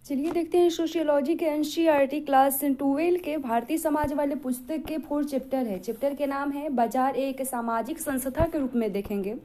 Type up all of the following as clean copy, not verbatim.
चलिए देखते हैं सोशियोलॉजी के एनसीईआरटी क्लास 12 के भारतीय समाज वाले पुस्तक के 4 चैप्टर है। चैप्टर के नाम है बाजार एक सामाजिक संस्था के रूप में देखेंगे।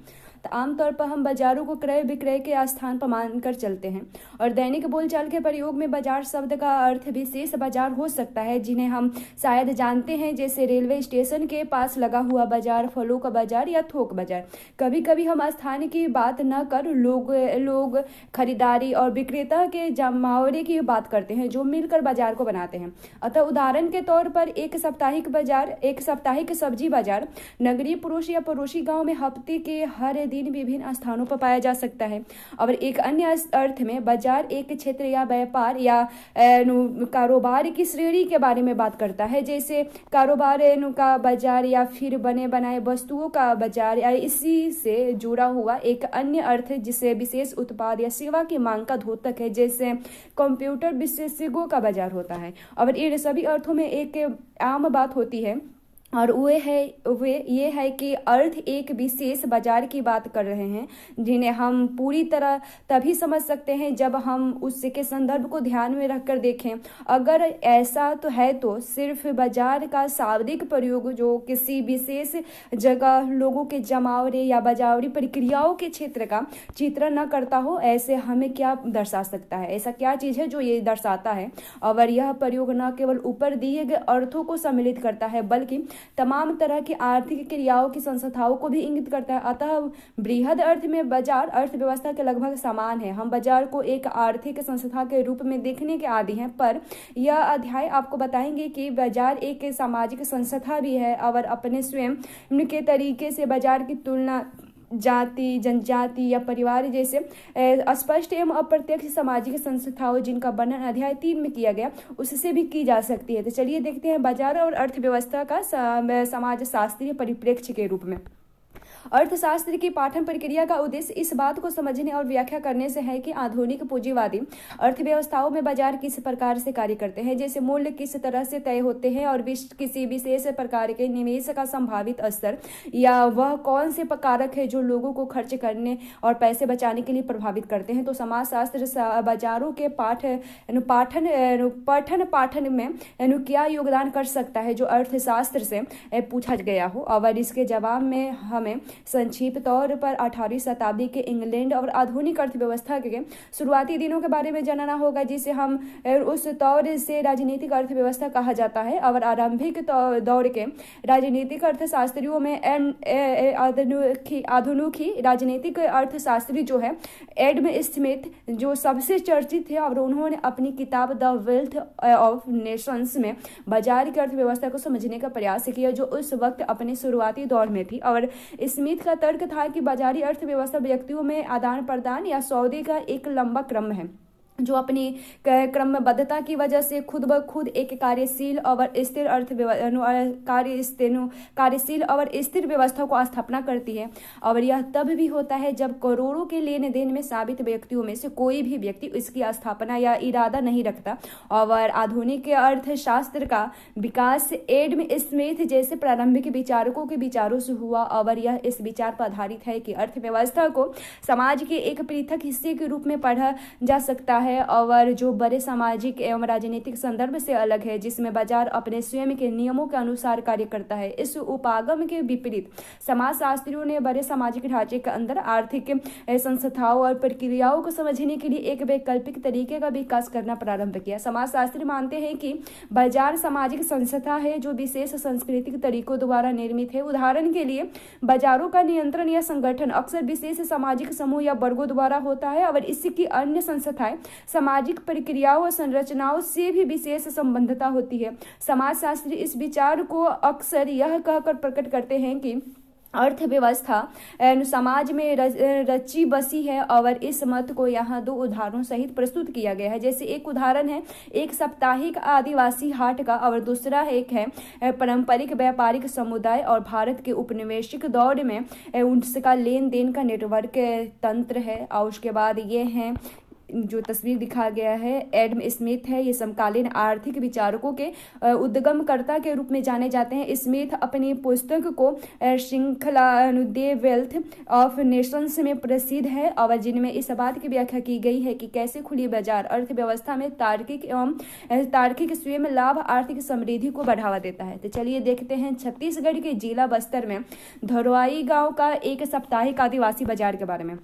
तो आमतौर पर हम बाजारों को क्रय विक्रय के स्थान पर मानकर चलते हैं और दैनिक बोलचाल के प्रयोग में बाजार शब्द का अर्थ विशेष बाजार हो सकता है जिन्हें हम शायद जानते हैं, जैसे रेलवे स्टेशन के पास लगा हुआ बाजार, फलों का बाजार या थोक बाजार। कभी कभी हम स्थान की बात न कर लोग खरीदारी और विक्रेता के जमावड़े की बात करते हैं जो मिलकर बाजार को बनाते हैं। अतः उदाहरण के तौर पर एक साप्ताहिक बाजार, एक साप्ताहिक सब्जी बाजार नगरीय पुरुष या पड़ोसी गांव में हफ्ते के हर दिन विभिन्न स्थानों पर पाया जा सकता है। और एक अन्य अर्थ में बाजार एक क्षेत्र या व्यापार या कारोबार की श्रेणी के बारे में बात करता है, जैसे कारोबार का बाजार या फिर बने बनाए वस्तुओं का बाजार या इसी से जुड़ा हुआ एक अन्य अर्थ जिसे विशेष उत्पाद या सेवा की मांग का द्योतक है, जैसे कंप्यूटर विशेषज्ञों का बाजार होता है। और इन सभी अर्थों में एक आम बात होती है और वे ये है कि अर्थ एक विशेष बाजार की बात कर रहे हैं जिन्हें हम पूरी तरह तभी समझ सकते हैं जब हम उसके संदर्भ को ध्यान में रखकर देखें। अगर ऐसा तो है तो सिर्फ बाजार का शाब्दिक प्रयोग जो किसी विशेष जगह लोगों के जमावड़े या बाजारी प्रक्रियाओं के क्षेत्र का चित्रण न करता हो, ऐसे हमें क्या दर्शा सकता है? ऐसा क्या चीज है जो ये दर्शाता है? और यह प्रयोग न केवल ऊपर दिए गए अर्थों को सम्मिलित करता है बल्कि तमाम तरह की आर्थिक क्रियाओं की संस्थाओं को भी इंगित करता है। अतः बृहद अर्थ में बाजार अर्थव्यवस्था के लगभग समान है। हम बाजार को एक आर्थिक संस्था के रूप में देखने के आदी हैं, पर यह अध्याय आपको बताएंगे कि बाजार एक सामाजिक संस्था भी है और अपने स्वयं के तरीके से बाजार की तुलना जाति, जनजाति या परिवार जैसे स्पष्ट एवं अप्रत्यक्ष सामाजिक संस्थाओं जिनका वर्णन अध्याय 3 में किया गया उससे भी की जा सकती है। तो चलिए देखते हैं बाजार और अर्थव्यवस्था का समाज शास्त्रीय परिप्रेक्ष्य के रूप में। अर्थशास्त्र की पाठन प्रक्रिया का उद्देश्य इस बात को समझने और व्याख्या करने से है कि आधुनिक पूंजीवादी अर्थव्यवस्थाओं में बाजार किस प्रकार से कार्य करते हैं, जैसे मूल्य किस तरह से तय होते हैं और किसी विशेष प्रकार के निवेश का संभावित स्तर या वह कौन से कारक है जो लोगों को खर्च करने और पैसे बचाने के लिए प्रभावित करते हैं। तो समाजशास्त्र बाजारों के पाठन में क्या योगदान कर सकता है जो अर्थशास्त्र से पूछा गया हो, और इसके जवाब में हमें संक्षिप्त तौर पर 18वीं शताब्दी के इंग्लैंड और आधुनिक अर्थव्यवस्था के शुरुआती दिनों के बारे में जानना होगा, जिसे हम उस दौर से राजनीतिक अर्थव्यवस्था कहा जाता है। और आरंभिक दौर के राजनीतिक अर्थशास्त्रियों में आधुनिक राजनीतिक अर्थशास्त्री जो है एडम स्मिथ जो सबसे चर्चित थे, और उन्होंने अपनी किताब द वेल्थ ऑफ नेशंस में बाजार की अर्थव्यवस्था को समझने का प्रयास किया जो उस वक्त अपने शुरुआती दौर में थी। और स्मिथ का तर्क था कि बाजारी अर्थव्यवस्था व्यक्तियों में आदान प्रदान या सौदे का एक लंबा क्रम है जो अपनी क्रमबद्धता की वजह से खुद ब खुद एक कार्यशील और स्थिर व्यवस्था को स्थापना करती है। और यह तब भी होता है जब करोड़ों के लेन देन में साबित व्यक्तियों में से कोई भी व्यक्ति इसकी स्थापना या इरादा नहीं रखता। और आधुनिक अर्थशास्त्र का विकास एडम स्मिथ जैसे प्रारंभिक विचारकों के विचारों से हुआ, और यह इस विचार पर आधारित है कि अर्थव्यवस्था को समाज के एक पृथक हिस्से के रूप में पढ़ा जा सकता है और जो बड़े सामाजिक एवं राजनीतिक संदर्भ से अलग है, जिसमें बाजार अपने स्वयं के नियमों के अनुसार कार्य करता है। इस उपागम के विपरीत समाजशास्त्रियों ने बड़े सामाजिक ढांचे के अंदर आर्थिक संस्थाओं और प्रक्रियाओं को समझने के लिए एक वैकल्पिक तरीके का विकास करना प्रारंभ किया। समाजशास्त्री मानते हैं कि बाजार सामाजिक संस्था है जो विशेष सांस्कृतिक तरीकों द्वारा निर्मित है। उदाहरण के लिए बाजारों का नियंत्रण या संगठन अक्सर विशेष सामाजिक समूह या वर्गों द्वारा होता है, और इसकी अन्य संस्थाएं सामाजिक प्रक्रियाओं और संरचनाओं से भी विशेष संबद्धता होती है। समाजशास्त्री इस विचार को अक्सर यह कहकर प्रकट करते हैं कि अर्थव्यवस्था समाज में रची बसी है, और इस मत को यहाँ 2 उदाहरणों सहित प्रस्तुत किया गया है। जैसे एक उदाहरण है एक साप्ताहिक आदिवासी हाट का, और दूसरा एक है पारंपरिक व्यापारिक समुदाय और भारत के उपनिवेशिक दौर में उनका लेन देन का नेटवर्क तंत्र है। और उसके बाद ये हैं जो तस्वीर दिखा गया है एडम स्मिथ है। ये समकालीन आर्थिक विचारकों के उद्गमकर्ता के रूप में जाने जाते हैं। स्मिथ अपनी पुस्तक को श्रृंखला द वेल्थ ऑफ नेशंस में प्रसिद्ध है और जिनमें इस बात की व्याख्या की गई है कि कैसे खुली बाजार अर्थव्यवस्था में तार्किक स्वयं लाभ आर्थिक समृद्धि को बढ़ावा देता है। तो चलिए देखते हैं छत्तीसगढ़ के जिला बस्तर में धरोई गांव का एक साप्ताहिक आदिवासी बाजार के बारे में।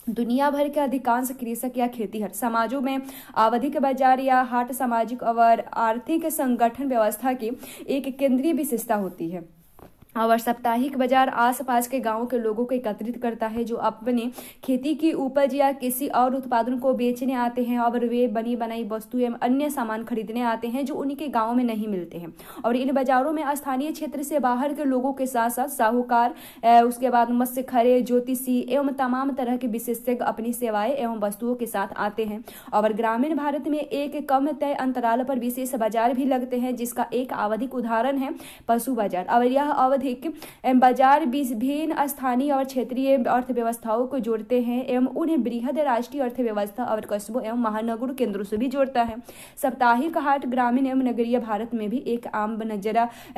दुनिया भर के अधिकांश कृषक या खेतीहर समाजों में आवधिक बाजार या हाट सामाजिक और आर्थिक संगठन व्यवस्था की एक केंद्रीय विशेषता होती है और साप्ताहिक बाजार आसपास के गांवों के लोगों को एकत्रित करता है जो अपने खेती की उपज या किसी और उत्पादन को बेचने आते हैं और वे बनी बनाई वस्तु एवं अन्य सामान खरीदने आते हैं जो उनके गांव में नहीं मिलते हैं। और इन बाजारों में स्थानीय क्षेत्र से बाहर के लोगों के साथ साथ साहूकार, उसके बाद मत्स्यखरे, ज्योतिषी एवं तमाम तरह के विशेषज्ञ अपनी सेवाएं एवं वस्तुओं के साथ आते हैं। और ग्रामीण भारत में एक कम तय अंतराल पर विशेष बाजार भी लगते हैं जिसका एक आवधिक उदाहरण है पशु बाजार। और यह अवधि बाजार विभिन्न स्थानीय और क्षेत्रीय अर्थव्यवस्थाओं को जोड़ते हैं एवं उन्हें बृहद राष्ट्रीय अर्थव्यवस्था और कस्बों एवं महानगर केंद्रों से भी जोड़ता है। साप्ताहिक हाट ग्रामीण एवं नगरीय भारत में भी एक आम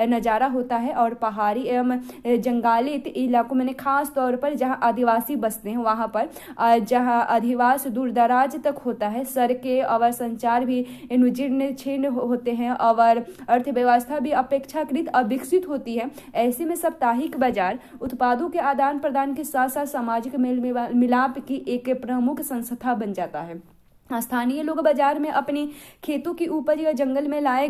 नजारा होता है और पहाड़ी एवं जंगलित इलाकों में खास तौर पर जहां आदिवासी बसते हैं वहां पर जहां अधिवास दूर दराज तक होता है, सड़कें और संचार भी जीर्ण शीर्ण होते हैं और अर्थव्यवस्था भी अपेक्षाकृत अविकसित होती है। ऐसे में साप्ताहिक बाजार उत्पादों के आदान प्रदान के साथ साथ सामाजिक मेल मिलाप की एक प्रमुख संस्था बन जाता है। स्थानीय लोग बाजार में अपनी खेतों की उपज या जंगल से लाए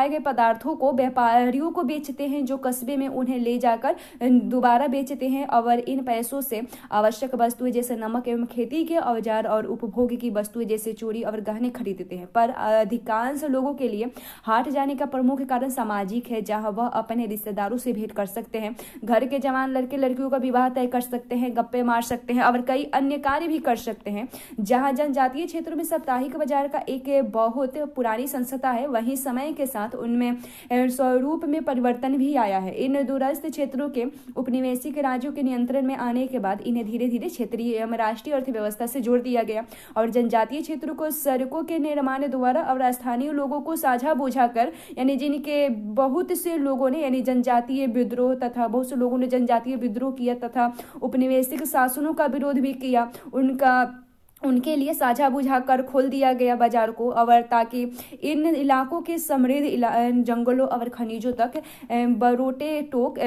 गए पदार्थों को व्यापारियों को बेचते हैं जो कस्बे में उन्हें ले जाकर दोबारा बेचते हैं और इन पैसों से आवश्यक वस्तुएं जैसे नमक एवं खेती के औजार और उपभोग की वस्तुएं जैसे चूड़ी और गहने खरीदते हैं। पर अधिकांश लोगों के लिए हाट जाने का प्रमुख कारण सामाजिक है, जहाँ वह अपने रिश्तेदारों से भेंट कर सकते हैं, घर के जवान लड़के लड़कियों का विवाह तय कर सकते हैं, गप्पे मार सकते हैं और कई अन्य कार्य भी कर सकते हैं। जहां जनजातीय क्षेत्रों में साप्ताहिक बाजार का एक बहुत पुरानी संस्था है, वहीं समय के साथ उनमें स्वरूप में परिवर्तन भी आया है। इन दूरस्थ क्षेत्रों के उपनिवेशिक राज्यों के नियंत्रण में आने के बाद इन्हें धीरे धीरे क्षेत्रीय एवं राष्ट्रीय अर्थव्यवस्था से जोड़ दिया गया और जनजातीय क्षेत्रों को सड़कों के निर्माण द्वारा और स्थानीय लोगों को साझा बोझा कर यानी जिनके बहुत से लोगों ने यानी जनजातीय विद्रोह तथा बहुत से लोगों ने जनजातीय विद्रोह किया तथा उपनिवेशिक शासनों का विरोध भी किया, उनके लिए साझा बुझा कर खोल दिया गया बाजार को और ताकि इन इलाकों के समृद्ध जंगलों और खनिजों तक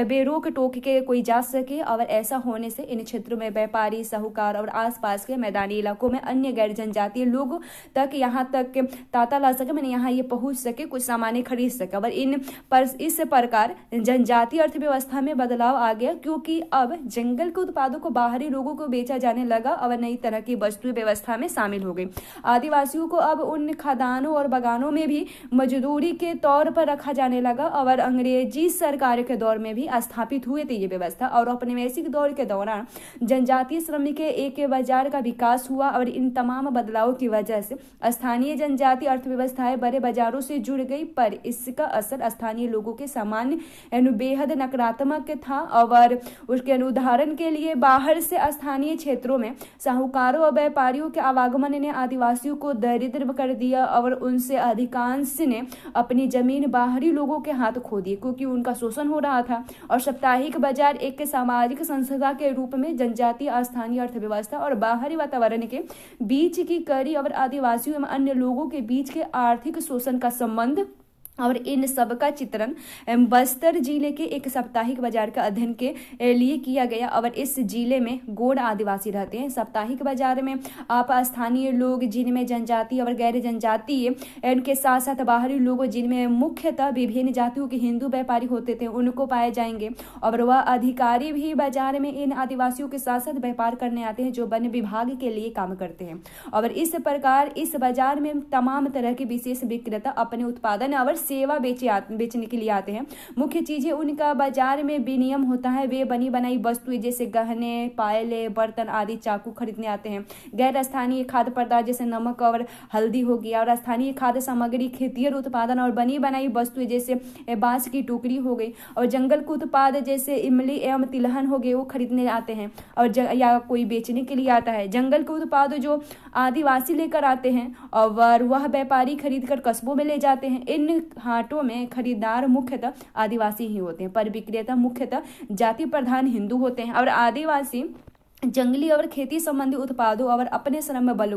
बेरोक टोक के कोई जा सके। और ऐसा होने से इन क्षेत्रों में व्यापारी, साहूकार और आसपास के मैदानी इलाकों में अन्य गैर जनजातीय लोग तक यहाँ तक तांता ला सके, मैंने यहाँ ये पहुंच सके, कुछ सामानें खरीद सके। और इस प्रकार जनजातीय अर्थव्यवस्था में बदलाव आ गया क्योंकि अब जंगल के उत्पादों को बाहरी लोगों को बेचा जाने लगा और नई तरह की वस्तुएं व्यवस्था में शामिल हो गई। आदिवासियों को अब उन खदानों और बागानों में भी मजदूरी के तौर पर रखा जाने लगा और अंग्रेजी सरकार के दौर में भी स्थापित हुए थे ये व्यवस्था। और औपनिवेशिक दौर के दौरान जनजातीय श्रमिक के एक बाजार का विकास हुआ और इन तमाम बदलावों की वजह से स्थानीय जनजातीय अर्थव्यवस्थाएं बड़े बाजारों से जुड़ गई, पर इसका असर स्थानीय लोगों के सामान्य बेहद नकारात्मक था। और उसके उदाहरण के लिए बाहर से स्थानीय क्षेत्रों में साहूकारों और व्यापारियों के आवागमन ने आदिवासियों को दरिद्र कर दिया और उनसे अधिकांश ने अपनी जमीन बाहरी लोगों के हाथ खो दी क्योंकि उनका शोषण हो रहा था। और साप्ताहिक बाजार एक सामाजिक संस्था के रूप में जनजातीय स्थानीय अर्थव्यवस्था और बाहरी वातावरण के बीच की कड़ी और आदिवासियों एवं अन्य लोगों के बीच के आर्थिक शोषण का संबंध और इन सब का चित्रण बस्तर जिले के एक साप्ताहिक बाजार का अध्ययन के लिए किया गया। और इस जिले में गोंड आदिवासी रहते हैं। साप्ताहिक बाजार में आप स्थानीय लोग जिनमें जनजातीय और गैर जनजातीय इनके साथ साथ बाहरी लोग जिनमें मुख्यतः विभिन्न जातियों के हिंदू व्यापारी होते थे उनको पाए जाएंगे। और वह अधिकारी भी बाजार में इन आदिवासियों के साथ साथ व्यापार करने आते हैं जो वन विभाग के लिए काम करते हैं। और इस प्रकार इस बाजार में तमाम तरह के विशेष विक्रेता अपने उत्पादन और सेवा बेचने के लिए आते हैं। मुख्य चीजें उनका बाजार में विनियम होता है, वे बनी बनाई वस्तुएं जैसे गहने, पायले, बर्तन आदि, चाकू खरीदने आते हैं। गैर स्थानीय खाद्य पदार्थ जैसे नमक और हल्दी हो गया, और स्थानीय खाद्य सामग्री, खेती उत्पादन और बनी बनाई वस्तुएं जैसे बांस की टोकरी हो गई, और जंगल के उत्पाद जैसे इमली एवं तिलहन हो गए वो खरीदने आते हैं और या कोई बेचने के लिए आता है। जंगल के उत्पाद जो आदिवासी लेकर आते हैं और वह व्यापारी खरीद कर कस्बों में ले जाते हैं। इन हाटों में खरीदार मुख्यतः आदिवासी ही होते हैं, पर विक्रेता मुख्यतः जाति प्रधान हिंदू होते हैं। और आदिवासी जंगली और खेती संबंधी उत्पादों और अपने श्रम बल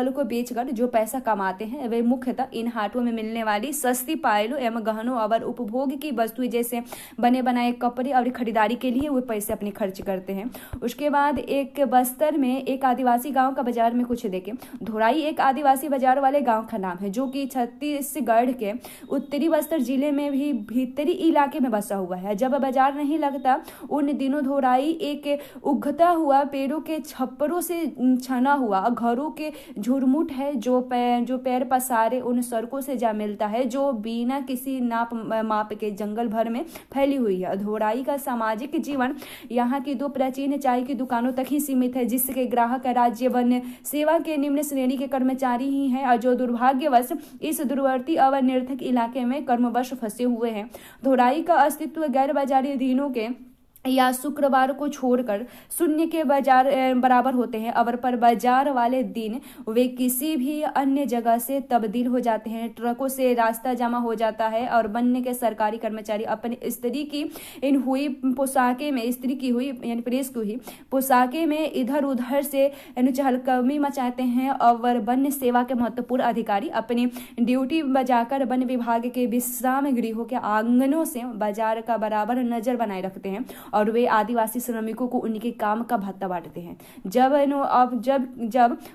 को बेचकर जो पैसा कमाते हैं वे मुख्यतः इन हाटों में मिलने वाली सस्ती पायलों एवं गहनों और उपभोग की वस्तुएं जैसे बने बनाए कपड़े और खरीदारी के लिए वो पैसे अपने खर्च करते हैं। उसके बाद एक बस्तर में एक आदिवासी गांव का बाजार में कुछ देखें। धोराई एक आदिवासी बाजार वाले गाँव का नाम है जो कि छत्तीसगढ़ के उत्तरी बस्तर जिले में भी भीतरी इलाके में बसा हुआ है। जब बाजार नहीं लगता उन दिनों धोराई एक उगता हुआ पेड़ों के छप्परों से छना हुआ घरों के झुरमुट है जो पैर पसारे उन सड़कों से जा मिलता है जो बिना किसी माप के जंगल भर में फैली हुई है। धोराई का सामाजिक जीवन यहाँ की दो प्राचीन चाय की दुकानों तक ही सीमित है जिसके ग्राहक राज्य वन सेवा के निम्न श्रेणी के कर्मचारी ही हैं और जो दुर्भाग्यवश इस दूरवर्ती और निरर्थक इलाके में कर्मवश फंसे हुए हैं। धोराई का अस्तित्व गैर बाजारी दिनों के या शुक्रवार को छोड़कर शून्य के बाजार बराबर होते हैं, और पर बाजार वाले दिन वे किसी भी अन्य जगह से तब्दील हो जाते हैं। ट्रकों से रास्ता जमा हो जाता है और बनने के सरकारी कर्मचारी अपनी स्त्री की इन हुई पोशाकें में स्त्री की हुई यानी प्रेस की हुई पोशाकें में इधर उधर से चहलकदमी मचाते हैं और वन सेवा के महत्वपूर्ण अधिकारी अपनी ड्यूटी बजाकर वन विभाग के विश्राम गृहों के आंगनों से बाजार का बराबर नजर बनाए रखते हैं और वे आदिवासी श्रमिकों को उनके काम का भत्ता बांटते हैं। जब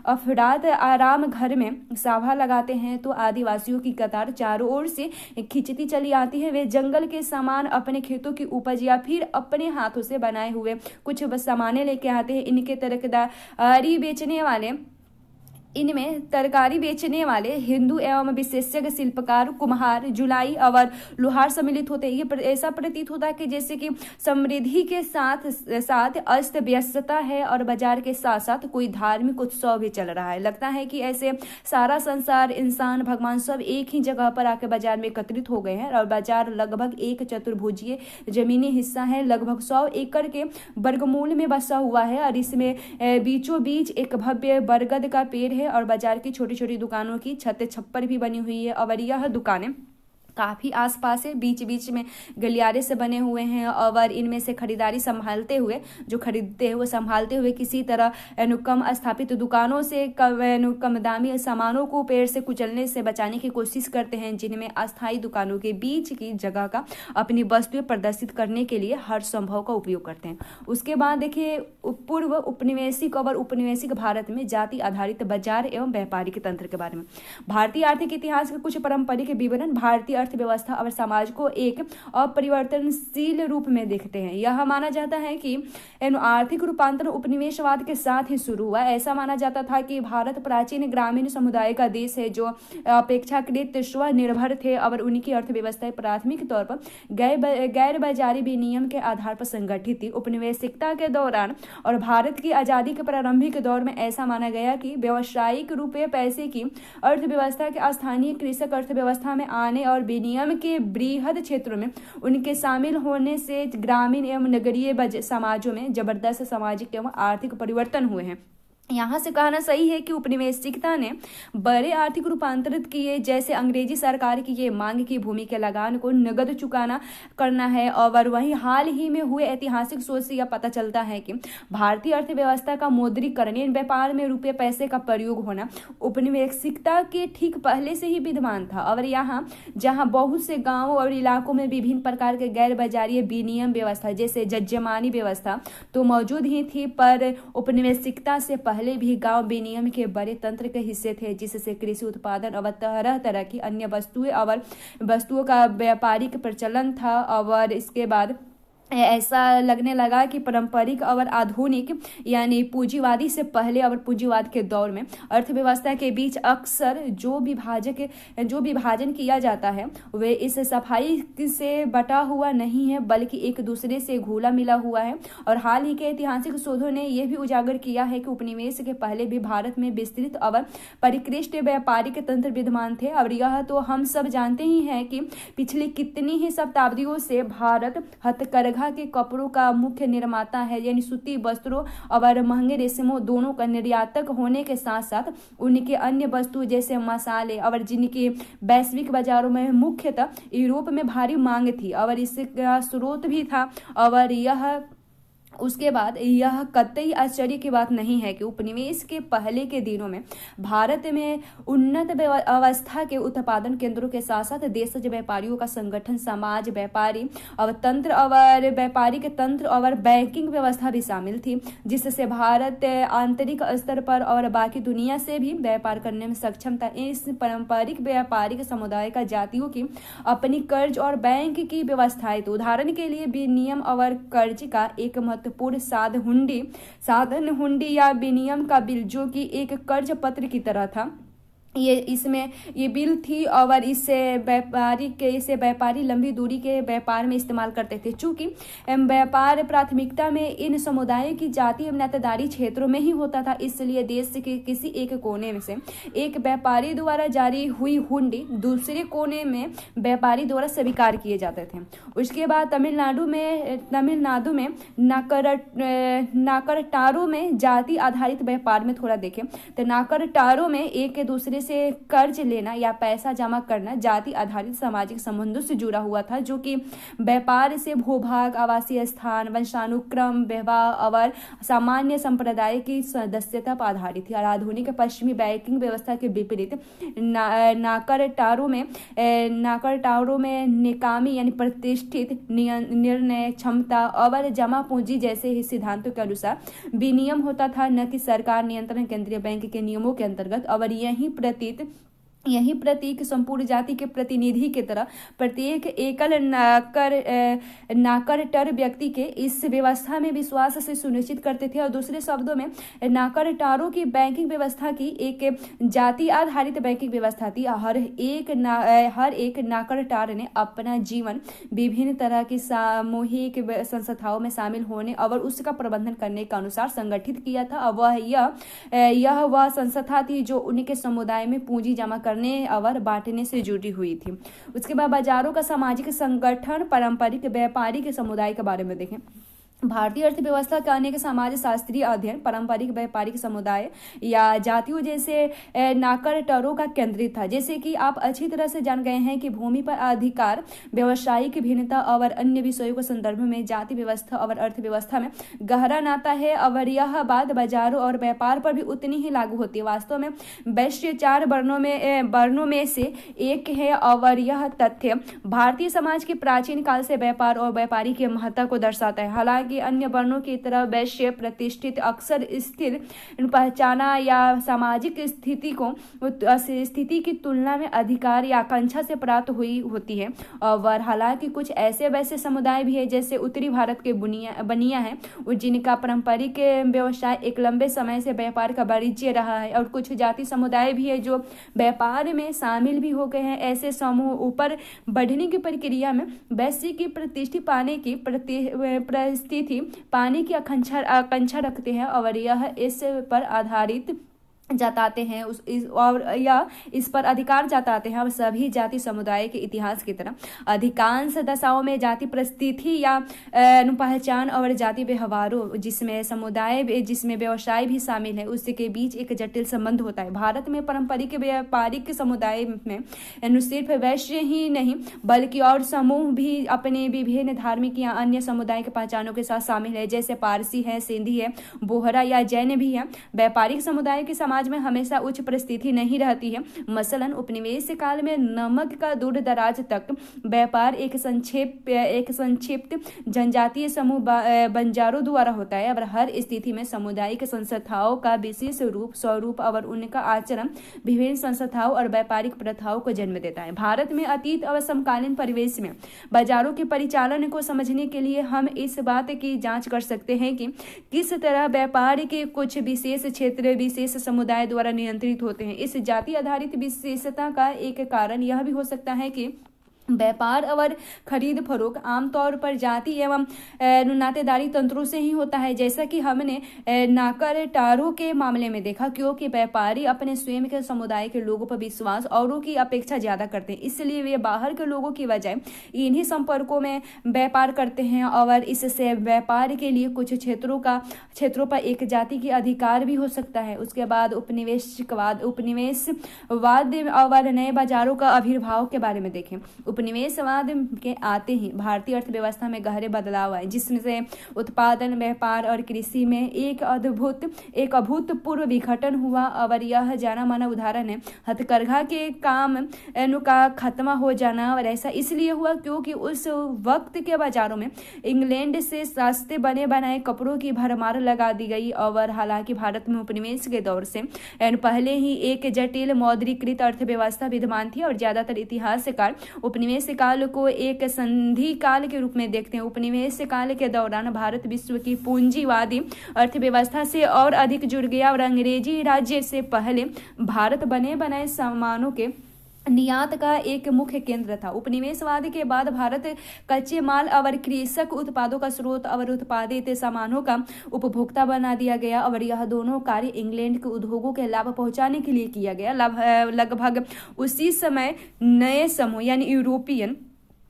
अफराद आराम घर में साभा लगाते हैं तो आदिवासियों की कतार चारों ओर से खिंचती चली आती है। वे जंगल के सामान, अपने खेतों की उपज या फिर अपने हाथों से बनाए हुए कुछ सामानें लेके आते हैं। इनके तरकारी बेचने वाले हिंदू एवं विशेषज्ञ शिल्पकार, कुम्हार, जुलाई और लोहार सम्मिलित होते हैं। ये ऐसा प्रतीत होता है कि जैसे कि समृद्धि के साथ साथ अस्त व्यस्तता है और बाजार के साथ साथ कोई धार्मिक उत्सव भी चल रहा है। लगता है कि ऐसे सारा संसार, इंसान, भगवान सब एक ही जगह पर आकर बाजार में एकत्रित हो गए हैं और बाजार लगभग एक चतुर्भुजीय जमीनी हिस्सा है, लगभग 100 एकड़ के वर्गमूल में बसा हुआ है और इसमें बीचों बीच एक भव्य बरगद का पेड़ है और बाजार की छोटी छोटी दुकानों की छत छप्पर भी बनी हुई है और यह दुकानें काफी आसपास है, बीच बीच में गलियारे से बने हुए हैं और इनमें से खरीदारी संभालते हुए किसी तरह कम स्थापित दुकानों से कम दामी सामानों को पेड़ से कुचलने से बचाने की कोशिश करते हैं जिनमें अस्थायी दुकानों के बीच की जगह का अपनी वस्तुएं प्रदर्शित करने के लिए हर संभव का उपयोग करते हैं। उसके बाद देखिए पूर्व उपनिवेशिक और उपनिवेशिक भारत में जाति आधारित बाजार एवं व्यापारिक तंत्र के बारे में। भारतीय आर्थिक इतिहास के कुछ पारंपरिक विवरण भारतीय अर्थव्यवस्था और समाज को एक अपरिवर्तनशील रूप में देखते हैं। यह माना जाता है कि आर्थिक रूपांतरण उपनिवेशवाद के साथ ही शुरू हुआ। ऐसा माना जाता था कि भारत प्राचीन ग्रामीण समुदाय का देश है जो अपेक्षाकृत स्वनिर्भर थे और उनकी अर्थव्यवस्था प्राथमिक तौर पर गैर बाजारी विनियम के आधार पर संगठित थी। उपनिवेशिकता के दौरान और भारत की आजादी के प्रारंभिक दौर में ऐसा माना गया कि व्यावसायिक रूप से पैसे की अर्थव्यवस्था के स्थानीय कृषक अर्थव्यवस्था में आने और विनियम के बृहद क्षेत्रों में उनके शामिल होने से ग्रामीण एवं नगरीय समाजों में जबरदस्त सामाजिक एवं आर्थिक परिवर्तन हुए हैं। यहाँ से कहना सही है कि उपनिवेशिकता ने बड़े आर्थिक रूपांतरित किए, जैसे अंग्रेजी सरकार की ये मांग की भूमि के लगान को नगद चुकाना करना है और वहीं हाल ही में हुए ऐतिहासिक सोच से यह पता चलता है कि भारतीय अर्थव्यवस्था का मौद्रिकरण, व्यापार में रुपये पैसे का प्रयोग होना उपनिवेशिकता के ठीक पहले से ही विद्यमान था। और यहाँ जहाँ बहुत से गाँवों और इलाकों में विभिन्न प्रकार के गैर बाजारी विनियम व्यवस्था जैसे जजमानी व्यवस्था तो मौजूद ही थी, पर उपनिवेशिकता से पहले भी गांव विनियम के बड़े तंत्र के हिस्से थे जिससे कृषि उत्पादन और तरह तरह की अन्य वस्तुओं का व्यापारिक प्रचलन था। और इसके बाद ऐसा लगने लगा कि पारंपरिक और आधुनिक यानी पूंजीवादी से पहले और पूंजीवाद के दौर में अर्थव्यवस्था के बीच अक्सर जो विभाजन किया जाता है वे इस सफाई से बटा हुआ नहीं है बल्कि एक दूसरे से घुला मिला हुआ है। और हाल ही के ऐतिहासिक शोधों ने यह भी उजागर किया है कि उपनिवेश के पहले भी भारत में विस्तृत और परिष्कृत व्यापारिक तंत्र विद्यमान थे। और यह तो हम सब जानते ही हैं कि पिछली कितनी ही शताब्दियों से भारत हथकरघा के कपड़ों का मुख्य निर्माता है, यानी सूती वस्त्रों और महंगे रेशमों दोनों का निर्यातक होने के साथ साथ उनके अन्य वस्तु जैसे मसाले और जिनकी वैश्विक बाजारों में मुख्यतः यूरोप में भारी मांग थी और इसका स्रोत भी था। और उसके बाद यह कतई आश्चर्य की बात नहीं है कि उपनिवेश के पहले के दिनों में भारत में उन्नत अवस्था के उत्पादन केंद्रों के साथ साथ देशज व्यापारियों का संगठन, समाज, व्यापारी और तंत्र और व्यापारिक तंत्र और बैंकिंग व्यवस्था भी शामिल थी, जिससे भारत आंतरिक स्तर पर और बाकी दुनिया से भी व्यापार करने में सक्षम था। इस पारंपरिक व्यापारिक समुदाय का जातियों की अपनी कर्ज और बैंक की व्यवस्थाएं, तो उदाहरण के लिए विनिमय और कर्ज का एक महत्वपूर्ण साधन हुंडी या विनिमय का बिल, जो कि एक कर्ज पत्र की तरह था। ये बिल थी और इसे व्यापारी लंबी दूरी के व्यापार में इस्तेमाल करते थे। चूंकि व्यापार प्राथमिकता में इन समुदायों की जातीय नातेदारी क्षेत्रों में ही होता था, इसलिए देश के किसी एक कोने में से एक व्यापारी द्वारा जारी हुई हुंडी दूसरे कोने में व्यापारी द्वारा स्वीकार किए जाते थे। उसके बाद तमिलनाडु में नाकरटारो में जाति आधारित व्यापार में थोड़ा देखें तो नाकरटारो में एक दूसरे से कर्ज लेना या पैसा जमा करना जाति आधारित सामाजिक संबंधों से जुड़ा हुआ था, जो कि व्यापार से भूभाग, आवासीय स्थान, वंशानुक्रम, विवाह और सामान्य संप्रदाय की सदस्यता पर आधारित थी। और आधुनिक पश्चिमी बैंकिंग व्यवस्था के विपरीत नाकरटारो में निकामी यानी प्रतिष्ठित निर्णय क्षमता और जमा पूंजी जैसे ही सिद्धांतों के अनुसार विनियम होता था, न कि सरकार नियंत्रण केंद्रीय बैंक के नियमों के अंतर्गत। और यही प्रतीक संपूर्ण जाति के प्रतिनिधि की तरह प्रत्येक एकल नाकरटर व्यक्ति के इस व्यवस्था में विश्वास से सुनिश्चित करते थे। और दूसरे शब्दों में नाकरटारों की बैंकिंग व्यवस्था की एक जाति आधारित बैंकिंग व्यवस्था थी। हर एक नाकरटार ने अपना जीवन विभिन्न तरह की सामूहिक संस्थाओं में शामिल होने और उसका प्रबंधन करने के अनुसार संगठित किया था। वह संस्था थी जो उनके समुदाय में पूंजी जमा करने और बांटने से जुड़ी हुई थी। उसके बाद बाजारों का सामाजिक संगठन, पारंपरिक व्यापारिक समुदाय के बारे में देखें। भारतीय अर्थव्यवस्था का अनेक समाज शास्त्रीय अध्ययन पारंपरिक व्यापारिक समुदाय या जातियों जैसे नाकरटरों का केंद्रित था। जैसे कि आप अच्छी तरह से जान गए हैं कि भूमि पर अधिकार, व्यावसायिक भिन्नता और अन्य विषयों के संदर्भ में जाति व्यवस्था और अर्थव्यवस्था में गहरा नाता है और यह बात बाजारों और व्यापार पर भी उतनी ही लागू होती है। वास्तव में वैश्य 4 वर्णों में से एक है और यह तथ्य भारतीय समाज के प्राचीन काल से व्यापार और व्यापारी के महत्व को दर्शाता है। हालांकि अन्य वर्णों की तरह वैश्य प्रतिष्ठित अक्सर स्थिर पहचाना या सामाजिक स्थिति की तुलना में अधिकार या आकांक्षा से प्राप्त हुई होती है। और हालांकि कुछ ऐसे वैश्य समुदाय भी है जैसे उत्तरी भारत के बनिया है जिनका पारंपरिक व्यवसाय एक लंबे समय से व्यापार का वाणिज्य रहा है। और कुछ जाति समुदाय भी है जो व्यापार में शामिल भी हो गए हैं। ऐसे समूह ऊपर बढ़ने की प्रक्रिया में वैश्य की प्रतिष्ठा पाने की आकांक्षा रखते हैं और यह इस पर आधारित जताते हैं इस पर अधिकार जताते हैं। और सभी जाति समुदाय के इतिहास की तरह अधिकांश दशाओं में जाति परिस्थिति या पहचान और जाति व्यवहारों जिसमें व्यवसाय भी शामिल है उसके बीच एक जटिल संबंध होता है। भारत में पारंपरिक व्यापारिक समुदाय में न सिर्फ वैश्य ही नहीं बल्कि और समूह भी अपने विभिन्न धार्मिक या अन्य समुदाय के पहचानों के साथ शामिल है, जैसे पारसी है, सिंधी है, बोहरा या जैन भी है। व्यापारिक समुदाय के समाज समाज में हमेशा उच्च परिस्थिति नहीं रहती है। मसलन उपनिवेश काल में नमक का दूर दराज तक व्यापार एक संक्षिप्त जनजातीय समूह बंजारों द्वारा होता है और हर स्थिति में सामुदायिक संस्थाओं का विशेष रूप स्वरूप और उनका आचरण विभिन्न संस्थाओं और व्यापारिक प्रथाओं को जन्म देता है। भारत में अतीत और समकालीन परिवेश में बाजारों के परिचालन को समझने के लिए हम इस बात की जांच कर सकते हैं कि किस तरह व्यापार के कुछ विशेष क्षेत्र विशेष समुदाय द्वारा नियंत्रित होते हैं। इस जाति आधारित विशेषता का एक कारण यह भी हो सकता है कि व्यापार और खरीद फरोख्त आमतौर पर जाति एवं नातेदारी तंत्रों से ही होता है, जैसा कि हमने नाकर टारों के मामले में देखा, क्योंकि व्यापारी अपने स्वयं के समुदाय के लोगों पर विश्वास औरों की अपेक्षा ज्यादा करते हैं, इसलिए वे बाहर के लोगों की बजाय इन्हीं संपर्कों में व्यापार करते हैं और इससे व्यापार के लिए कुछ क्षेत्रों पर एक जाति की अधिकार भी हो सकता है। उसके बाद उपनिवेशवाद और नए बाजारों का आविर्भाव के बारे में देखें। उपनिवेशवाद के आते ही भारतीय अर्थव्यवस्था में गहरे बदलाव आए, जिससे उत्पादन व्यापार और कृषि में एक अभूतपूर्व विघटन हुआ और यह जाना माना उदाहरण है हथकरघा के काम का खत्म हो जाना। और ऐसा इसलिए हुआ क्योंकि उस वक्त के बाजारों में इंग्लैंड से सस्ते बने बनाए कपड़ों की भरमार लगा दी गई और हालांकि भारत में उपनिवेश के दौर से पहले ही एक जटिल मौद्रीकृत अर्थव्यवस्था विद्यमान थी और ज्यादातर इतिहासकार उपनिवेश काल को एक संधि काल के रूप में देखते हैं। उपनिवेश काल के दौरान भारत विश्व की पूंजीवादी अर्थव्यवस्था से और अधिक जुड़ गया और अंग्रेजी राज्य से पहले भारत बने बनाए सामानों के निर्यात का एक मुख्य केंद्र था। उपनिवेशवाद के बाद भारत कच्चे माल और कृषक उत्पादों का स्रोत और उत्पादित सामानों का उपभोक्ता बना दिया गया और यह दोनों कार्य इंग्लैंड के उद्योगों के लाभ पहुंचाने के लिए किया गया। लगभग उसी समय नए समूह यानी यूरोपियन